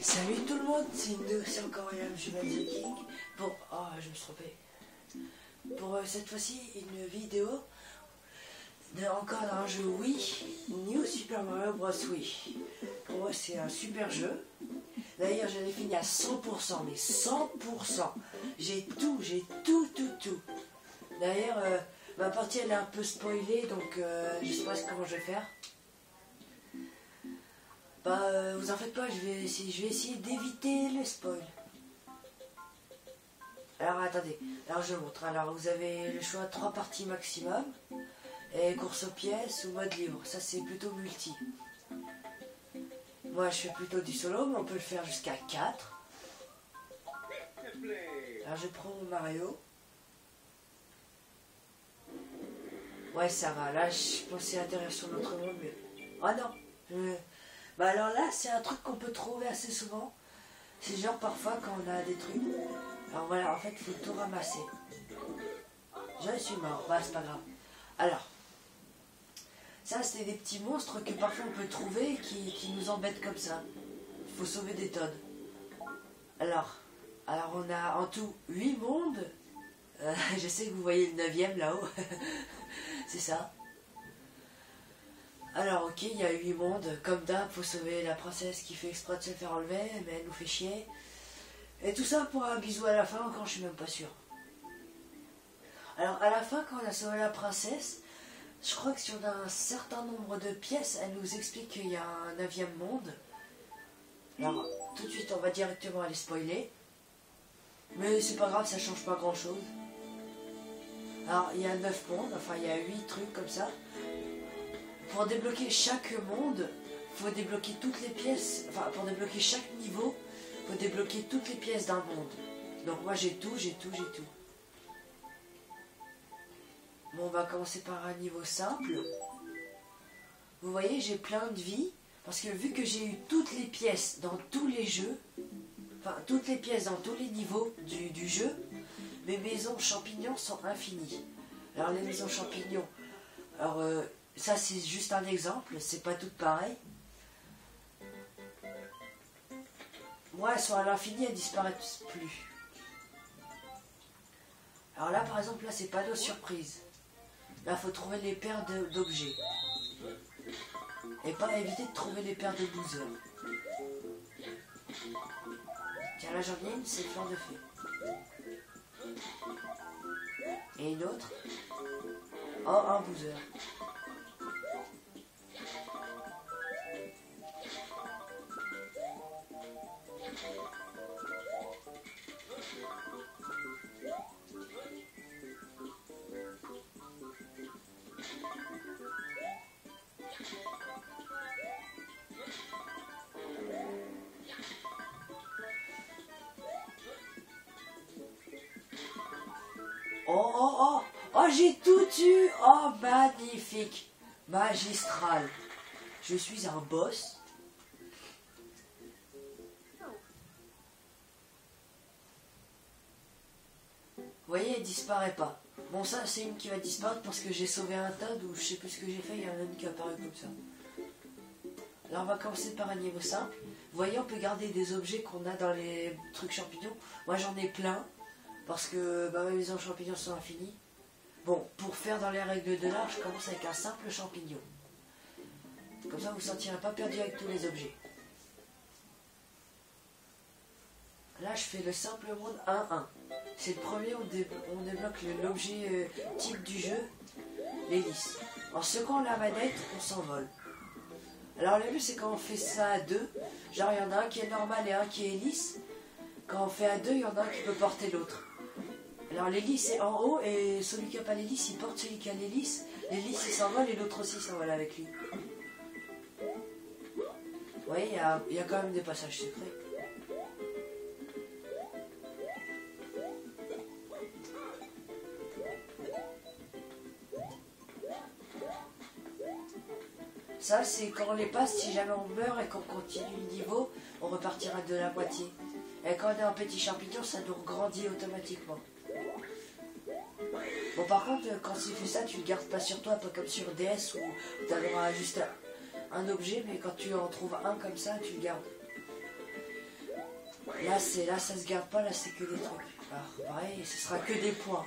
Salut tout le monde, c'est encore William Juvenal The King pour... Oh, je me suis trompé. Pour cette fois-ci, une vidéo encore d'un jeu Wii, New Super Mario Bros. Wii. Pour moi, c'est un super jeu. D'ailleurs, je l'ai fini à 100%, mais 100%. J'ai tout. D'ailleurs, ma partie elle est un peu spoilée, donc je sais pas comment je vais faire. Bah, vous en faites pas, je vais essayer d'éviter le spoil. Alors attendez, alors je montre. Alors vous avez le choix de 3 parties maximum. Et course aux pièces ou mode libre. Ça c'est plutôt multi. Moi je fais plutôt du solo, mais on peut le faire jusqu'à 4. Alors je prends mon Mario. Ouais ça va, là je pensais atterrir sur l'autre monde, mais... Oh non. Bah alors là c'est un truc qu'on peut trouver assez souvent. C'est genre parfois quand on a des trucs. Alors voilà, en fait il faut tout ramasser. Je suis mort, bah c'est pas grave. Alors, ça c'est des petits monstres que parfois on peut trouver qui nous embêtent comme ça. Il faut sauver des Toads. Alors on a en tout 8 mondes. Je sais que vous voyez le 9e là-haut. C'est ça. Alors ok, il y a 8 mondes. Comme d'hab, faut sauver la princesse qui fait exprès de se faire enlever, mais elle nous fait chier. Et tout ça pour un bisou à la fin, encore je suis même pas sûr. Alors à la fin, quand on a sauvé la princesse, je crois que si on a un certain nombre de pièces, elle nous explique qu'il y a un 9e monde. Alors tout de suite on va directement aller spoiler. Mais c'est pas grave, ça change pas grand chose. Alors il y a 9 mondes, enfin il y a 8 trucs comme ça. Pour débloquer chaque monde, il faut débloquer toutes les pièces. Enfin pour débloquer chaque niveau, il faut débloquer toutes les pièces d'un monde. Donc moi j'ai tout. Bon, on va commencer par un niveau simple. Vous voyez, j'ai plein de vie. Parce que vu que j'ai eu toutes les pièces dans tous les jeux, enfin toutes les pièces dans tous les niveaux du jeu, mes maisons champignons sont infinies. Alors les maisons champignons, alors ça c'est juste un exemple, c'est pas toutes pareilles. Moi elles sont à l'infini, elles disparaissent plus. Alors là par exemple, là c'est pas de surprise. Là, il faut trouver les paires d'objets. Et pas éviter de trouver les paires de boozers. Tiens, là j'en ai une, c'est fleur de fée. Et une autre. Oh, un boozer. Oh, j'ai tout eu. Oh, magnifique. Magistral. Je suis un boss. Vous voyez, elle disparaît pas. Bon, ça, c'est une qui va disparaître parce que j'ai sauvé un Toad ou je sais plus ce que j'ai fait, il y en a une qui apparaît comme ça. Alors, on va commencer par un niveau simple. Vous voyez, on peut garder des objets qu'on a dans les trucs champignons. Moi, j'en ai plein parce que mes maisons champignons sont infinies. Bon, pour faire dans les règles de l'art, je commence avec un simple champignon. Comme ça, vous ne vous sentirez pas perdu avec tous les objets. Là, je fais le simple monde 1-1. C'est le premier, on débloque l'objet type du jeu, l'hélice. En secouant la manette, on s'envole. Alors, le mieux, c'est quand on fait ça à 2. Genre, il y en a un qui est normal et un qui est hélice. Quand on fait à 2, il y en a un qui peut porter l'autre. Alors l'hélice est en haut et celui qui n'a pas l'hélice, il porte celui qui a l'hélice. L'hélice il s'envole et l'autre aussi s'envole avec lui. Vous voyez, il y a quand même des passages secrets. Ça c'est quand on les passe, si jamais on meurt et qu'on continue le niveau, on repartira de la moitié. Et quand on est en petit champignon, ça nous grandit automatiquement. Bon par contre, quand tu fais ça, tu le gardes pas sur toi, pas comme sur DS où tu auras juste un objet, mais quand tu en trouves un comme ça, tu le gardes. Là, ça se garde pas, là, c'est que des trucs. Alors, pareil, ce sera que des points.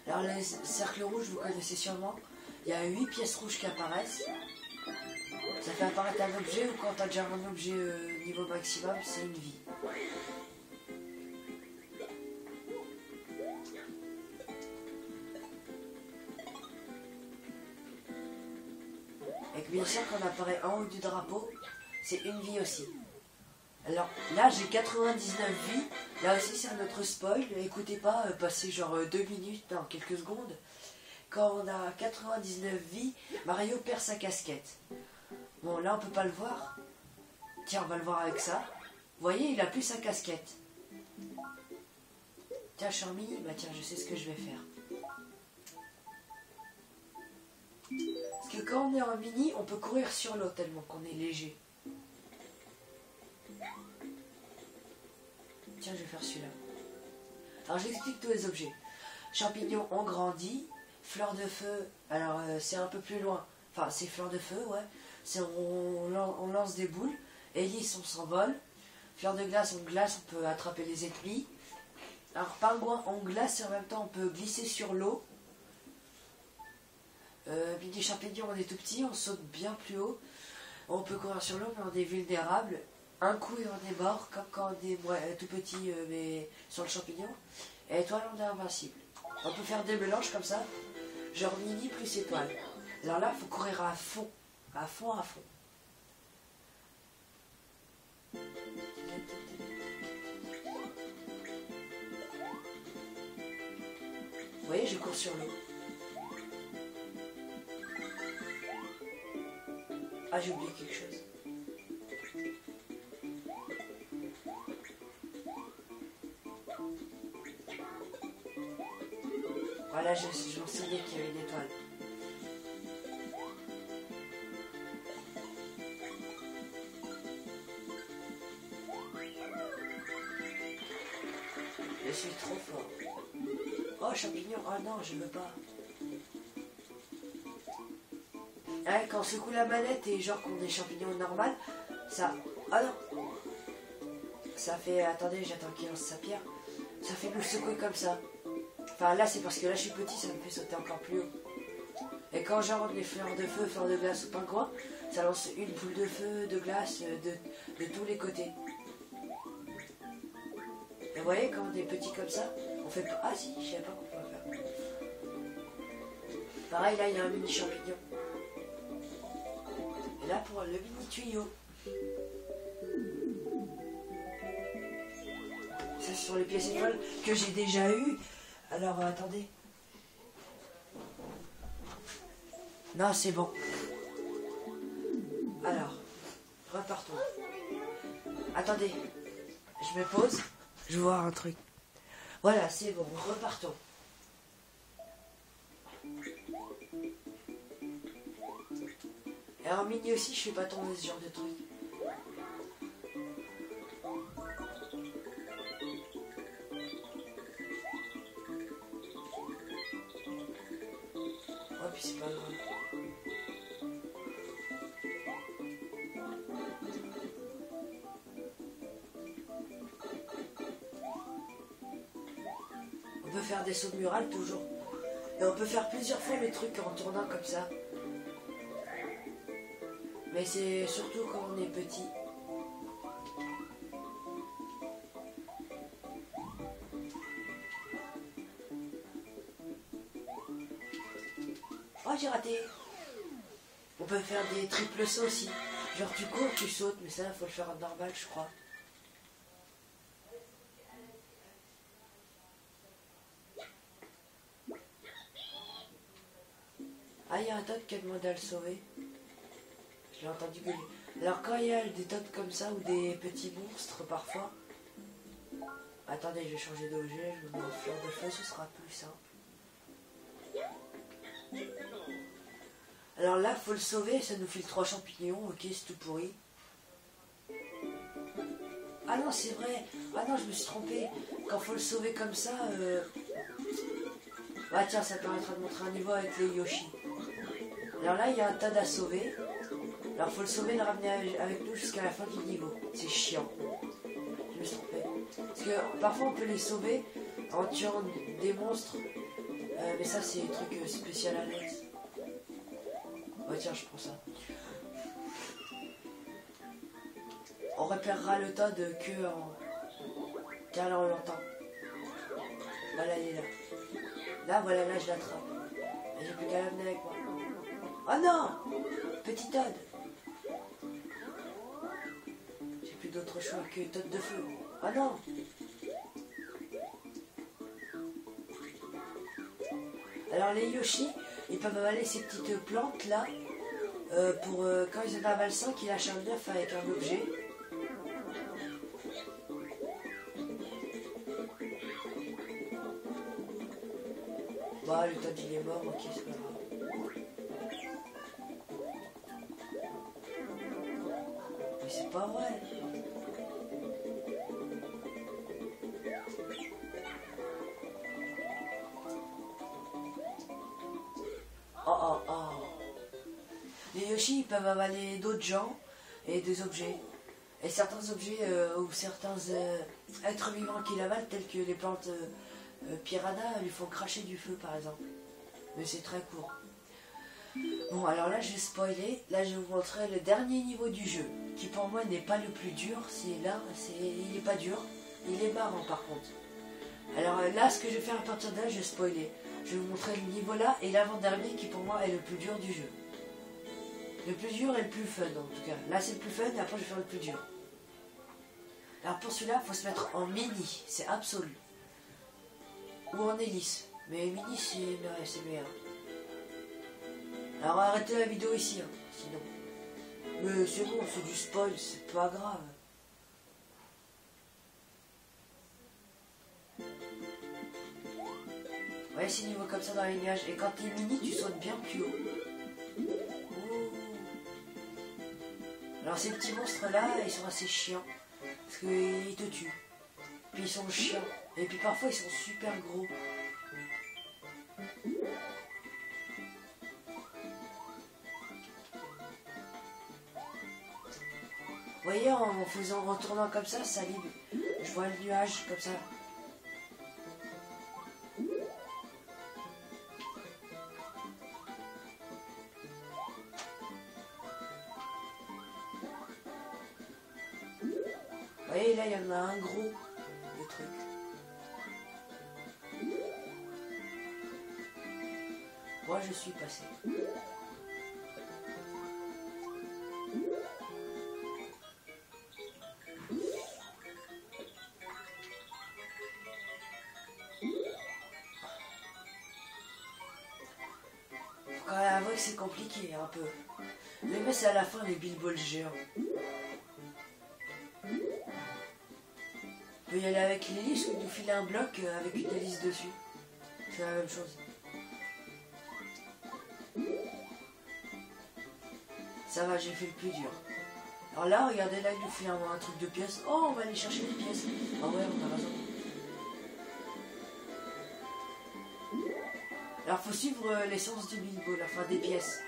Alors, les cercles rouges, vous connaissez sûrement. Il y a 8 pièces rouges qui apparaissent. Ça fait apparaître un objet, ou quand tu as déjà un objet niveau maximum, c'est une vie. Et bien sûr, quand apparaît en haut du drapeau, c'est une vie aussi. Alors là, j'ai 99 vies. Là aussi, c'est un autre spoil. Écoutez pas, passer genre 2 minutes, dans quelques secondes. Quand on a 99 vies, Mario perd sa casquette. Bon, là, on peut pas le voir. Tiens, on va le voir avec ça. Vous voyez, il a plus sa casquette. Tiens, je suis en mini. Bah tiens, je sais ce que je vais faire. Parce que quand on est en mini, on peut courir sur l'eau tellement qu'on est léger. Tiens, je vais faire celui-là. Alors, j'explique tous les objets. Champignons ont grandi. Fleurs de feu, alors c'est un peu plus loin. Enfin, c'est fleurs de feu, ouais. On lance des boules. Hélice, on s'envole. Fleurs de glace, on glace, on peut attraper les ennemis. Alors, pingouin, on glace et en même temps, on peut glisser sur l'eau. Mini champignons, on est tout petit, on saute bien plus haut. On peut courir sur l'eau, mais on est vulnérable. Un coup et on est mort, comme quand on est tout petit, mais sur le champignon. Et étoile, on est invincible. On peut faire des mélanges comme ça, genre mini plus étoile. Alors là, il faut courir à fond, à fond, à fond. Vous voyez, je cours sur l'eau. Ah, j'ai oublié quelque chose. Voilà, je m'en souviens qu'il y avait une étoile. Je suis trop fort. Oh, champignon. Oh non, je veux pas. Hein, quand on secoue la manette et genre qu'on est champignon normal, ça... Ah non. Ça fait... Attendez, j'attends qu'il lance sa pierre. Ça fait nous secouer comme ça. Enfin là, c'est parce que là, je suis petit, ça me fait sauter encore plus haut. Et quand genre les fleurs de feu, fleurs de glace ou pingouin, ça lance une boule de feu, de glace, de tous les côtés. Et vous voyez, quand on est petit comme ça, on fait pas... Ah si, je savais pas qu'on pouvait faire. Pareil, là, il y a un mini champignon. Et là, pour le mini tuyau. Ça, ce sont les pièces étoiles que j'ai déjà eues. Alors, attendez. Non, c'est bon. Alors, repartons. Attendez, je me pose. Je vais voir un truc. Voilà, c'est bon, repartons. Et en mini aussi, je fais pas tomber ce genre de truc. Oh, puis c'est pas grave. On peut faire des sauts de murales toujours. Et on peut faire plusieurs fois les trucs en tournant comme ça. Mais c'est surtout quand on est petit. Oh, j'ai raté. On peut faire des triples sauts aussi. Genre tu cours, tu sautes, mais ça, il faut le faire en normal, je crois. Ah, il y a un Todd qui a demandé à le sauver. Je l'ai entendu gueuler. Alors quand il y a des Todd comme ça, ou des petits monstres parfois... Attendez, je vais changer d'objet, je me mets en fleur de feu, ce sera plus simple. Alors là, faut le sauver, ça nous file 3 champignons, ok, c'est tout pourri. Ah non, c'est vrai. Ah non, je me suis trompé. Quand faut le sauver comme ça... Ah tiens, ça permettra de montrer un niveau avec les Yoshi. Alors là, il y a un tas à sauver. Alors faut le sauver et le ramener avec nous jusqu'à la fin du niveau. C'est chiant. Je me suis trompé. Parce que parfois on peut les sauver en tuant des monstres. Mais ça c'est un truc spécial annexe. Ouais tiens, je prends ça. On repérera le Toad que en... Car là on l'entend. Voilà, elle est là. Là, voilà, là je l'attrape. Et j'ai plus qu'à l'amener avec moi. Oh non! Petit Toad! J'ai plus d'autre choix que Toad de feu. Oh non! Alors les Yoshi, ils peuvent avaler ces petites plantes là. Pour quand ils en avalent 5, ils lâchent un œuf avec un objet. Bah, le Toad il est mort, ok, c'est pas grave. Mais c'est pas vrai. Oh oh oh. Les Yoshi ils peuvent avaler d'autres gens et des objets. Et certains objets ou certains êtres vivants qui l'avalent, tels que les plantes piranha, lui font cracher du feu par exemple. Mais c'est très court. Bon, alors là je vais spoiler. Là je vais vous montrer le dernier niveau du jeu, qui pour moi n'est pas le plus dur. C'est là, il n'est pas dur. Il est marrant par contre. Alors là, ce que je vais faire à partir de là, je vais spoiler. Je vais vous montrer le niveau là et l'avant-dernier qui pour moi est le plus dur du jeu. Le plus dur et le plus fun en tout cas. Là c'est le plus fun et après je vais faire le plus dur. Alors pour celui-là, il faut se mettre en mini, c'est absolu. Ou en hélice. Mais mini c'est meilleur. Alors arrêtez la vidéo ici, hein, sinon. Mais c'est bon, c'est du spoil, c'est pas grave. Ouais, c'est niveau comme ça dans les nuages. Et quand t'es mini, tu sautes bien plus haut. Ouh. Alors ces petits monstres là, ils sont assez chiants. Parce qu'ils te tuent. Puis ils sont chiants. Et puis parfois ils sont super gros. Vous voyez, en tournant comme ça libre. Je vois le nuage comme ça. Vous voyez, là, il y en a un gros, le truc. Moi, je suis passé. Faut quand même avouer que c'est compliqué, un peu. Mais c'est à la fin, les Bilbo le géant. On peut y aller avec l'hélice ou nous filer un bloc avec une hélice dessus. C'est la même chose. Ça va, j'ai fait le plus dur. Alors là, regardez, là, il nous fait un truc de pièces. Oh, on va aller chercher les pièces. Ah ouais, on a raison. Alors, faut suivre l'essence du Bilbo, la fin des pièces.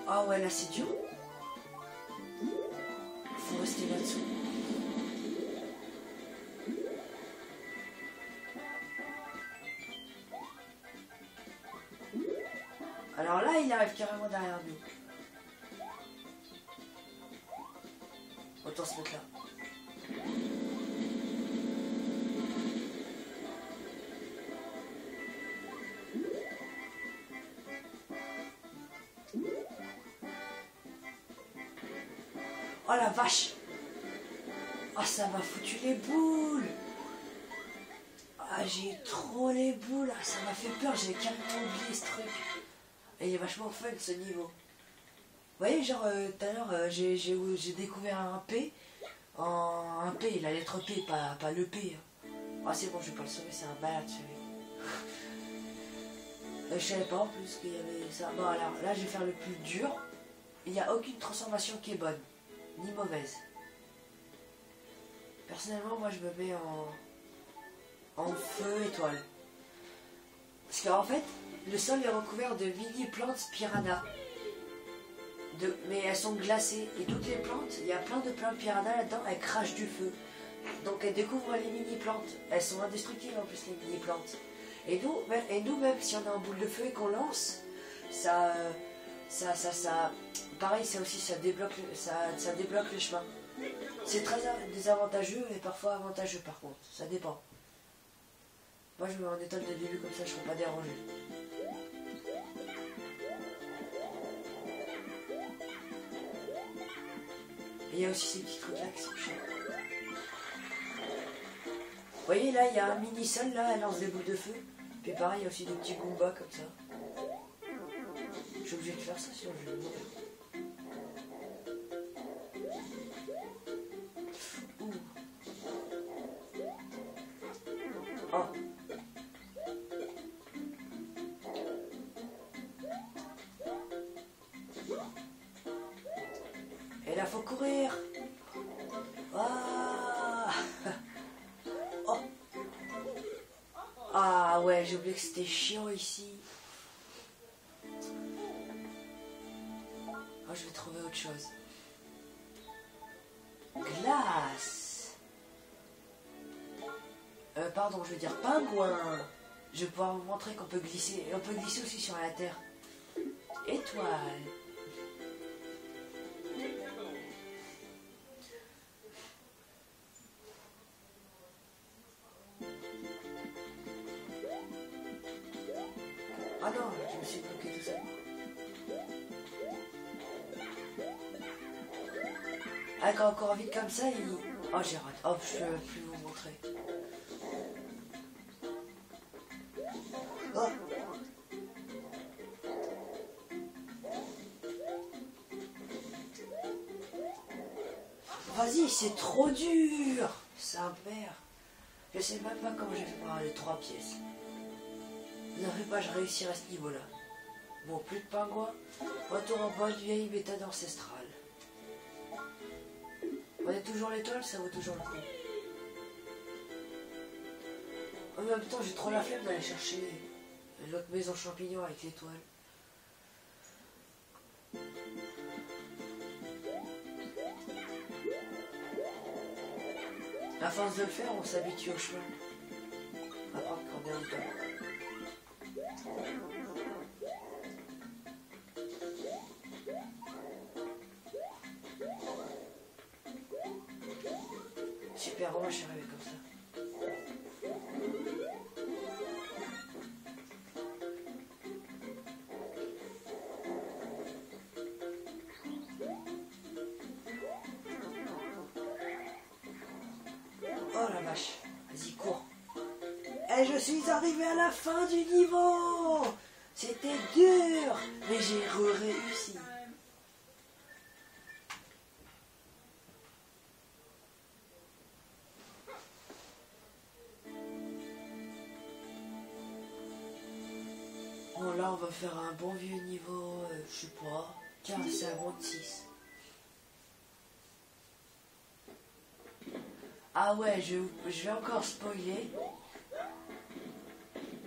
Ah ouais, là, c'est dur. Faut rester là-dessous. Alors là, il arrive carrément derrière nous. Autant se mettre là. Oh la vache! Ah, ça m'a foutu les boules! Ah, j'ai trop les boules, ah, ça m'a fait peur, j'avais carrément oublié ce truc. Et il est vachement fun ce niveau. Vous voyez, genre tout à l'heure, j'ai découvert un P. Un P, la lettre P, pas le P. Hein. Ah, c'est bon, je vais pas le sauver, c'est un balade celui. Je savais pas en plus qu'il y avait ça. Bon, alors là, je vais faire le plus dur. Il n'y a aucune transformation qui est bonne, ni mauvaise. Personnellement, moi je me mets en feu étoile. Parce qu'en fait, le sol est recouvert de mini plantes piranha. Mais elles sont glacées. Et toutes les plantes, il y a plein de plantes piranha là-dedans, elles crachent du feu. Donc elles découvrent les mini plantes. Elles sont indestructibles en plus, les mini plantes. Et nous même, si on est en boule de feu et qu'on lance, pareil, ça aussi, ça débloque le chemin. C'est très désavantageux et parfois avantageux par contre, ça dépend. Moi je me mets en étoile de début comme ça, je ne serai pas dérangé. Et il y a aussi ces petits trucs là qui sont chiants. Vous voyez là, il y a un mini sol là, elle lance des boules de feu. Puis pareil, il y a aussi des petits Goombas comme ça. Je suis obligé de faire ça sinon je vais mourir. Oh. Et là faut courir. Ah. Oh. Ah ouais, j'ai oublié que c'était chiant ici. Oh, je vais trouver autre chose. Glace. Pardon, je veux dire pingouin. Je vais pouvoir vous montrer qu'on peut glisser. Et on peut glisser aussi sur la terre. Étoile. Ah non, je me suis bloqué tout ça. Ah, quand encore vite comme ça, il... Oh, j'ai raté. Oh, je ne peux plus vous montrer. Oh. Vas-y, c'est trop dur. Ça merde. Je sais même pas comment j'ai fait pour avoir les 3 pièces. Ne fais pas, je réussirai à ce niveau-là. Bon, plus de pingouins. Retour en bonne vieille méthode ancestrale. On est toujours l'étoile, ça vaut toujours le coup. En même temps, j'ai trop la flemme d'aller chercher l'autre maison champignon avec l'étoile. À force de le faire, on s'habitue au chemin. Après, quand on est en étoile. Super, moi je suis arrivé comme ça. Oh la vache, vas-y cours. Et je suis arrivé à la fin du niveau. C'était dur, mais j'ai réussi. Bon là on va faire un bon vieux niveau, je sais pas, 15, c'est un bon de 6. Ah ouais, je vais encore spoiler.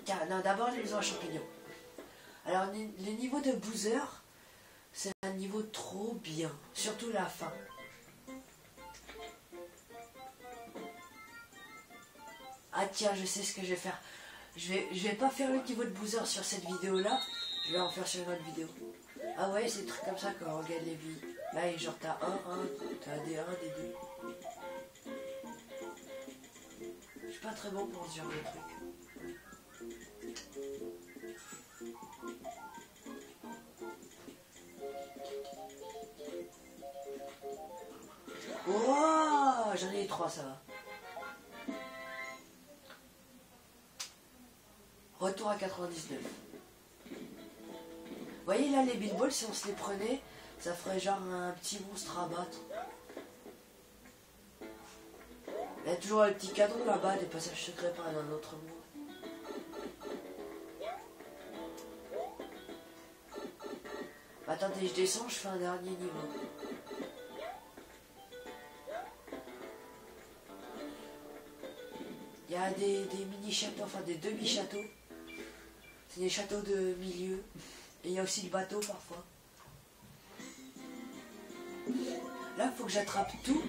Car, non, d'abord les maisons à champignons. Alors le niveau de Boozer, c'est un niveau trop bien, surtout la fin. Ah tiens, je sais ce que je vais faire. Je vais pas faire le niveau de Boozer sur cette vidéo là, je vais en faire sur une autre vidéo. Ah ouais, c'est des trucs comme ça quand on regarde les vies. Là, genre t'as 1, t'as des 1, des 2. Je suis pas très bon pour ce genre de trucs. Oh, j'en ai eu 3, ça va. Retour à 99. Vous voyez là les billballs, si on se les prenait, ça ferait genre un petit monstre à battre. Il y a toujours le petit cadeau là-bas, des passages secrets par un autre monde. Attendez, je descends, je fais un dernier niveau. y a des mini-châteaux, enfin des demi-châteaux. C'est des châteaux de milieu. Et il y a aussi le bateau parfois. Là, il faut que j'attrape tout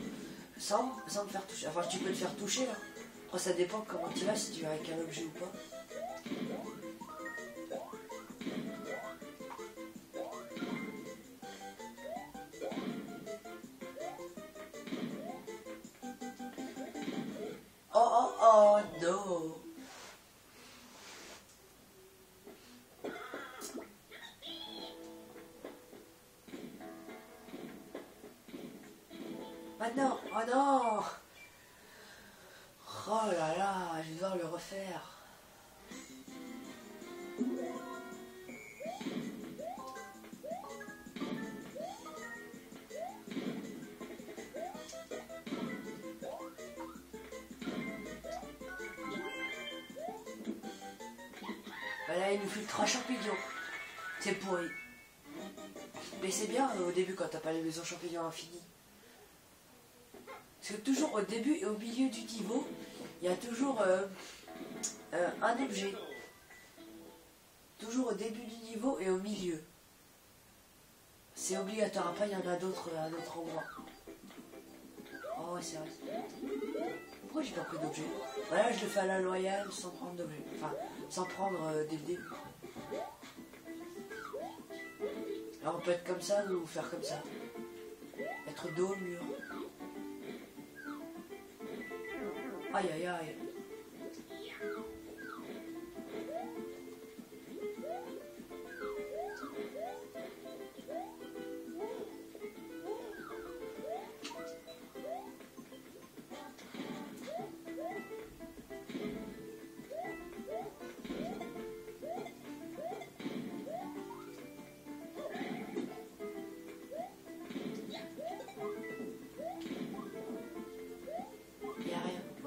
sans me faire toucher. Enfin, tu peux te faire toucher là. Après, ça dépend comment tu vas, si tu vas avec un objet ou pas. Oh oh oh non. Maintenant, oh non. Oh là là, je vais devoir le refaire. Voilà, il nous fait 3 champignons. C'est pourri. Mais c'est bien au début quand t'as pas les maisons champignons infinies. Parce que toujours au début et au milieu du niveau, il y a toujours un objet. Toujours au début du niveau et au milieu. C'est obligatoire, après il y en a d'autres à un autre endroit. Oh ouais, c'est vrai. Pourquoi j'ai pas pris d'objet? Voilà, je le fais à la loyale sans prendre d'objet. Enfin, sans prendre dès le début. Alors on peut être comme ça ou faire comme ça. Être dos au mur. Aïe aïe aïe.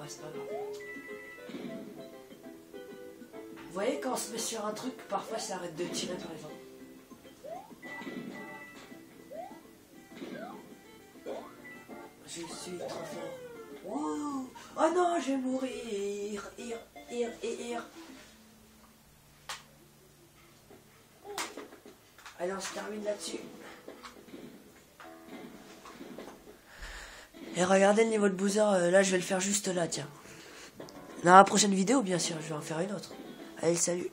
C'est pas grave. Vous voyez, quand on se met sur un truc, parfois ça arrête de tirer par exemple. Je suis trop fort. Wow. Oh non, je vais mourir. Allez, on se termine là-dessus. Et regardez le niveau de boozer, là je vais le faire juste là, tiens. Dans la prochaine vidéo, bien sûr, je vais en faire une autre. Allez, salut.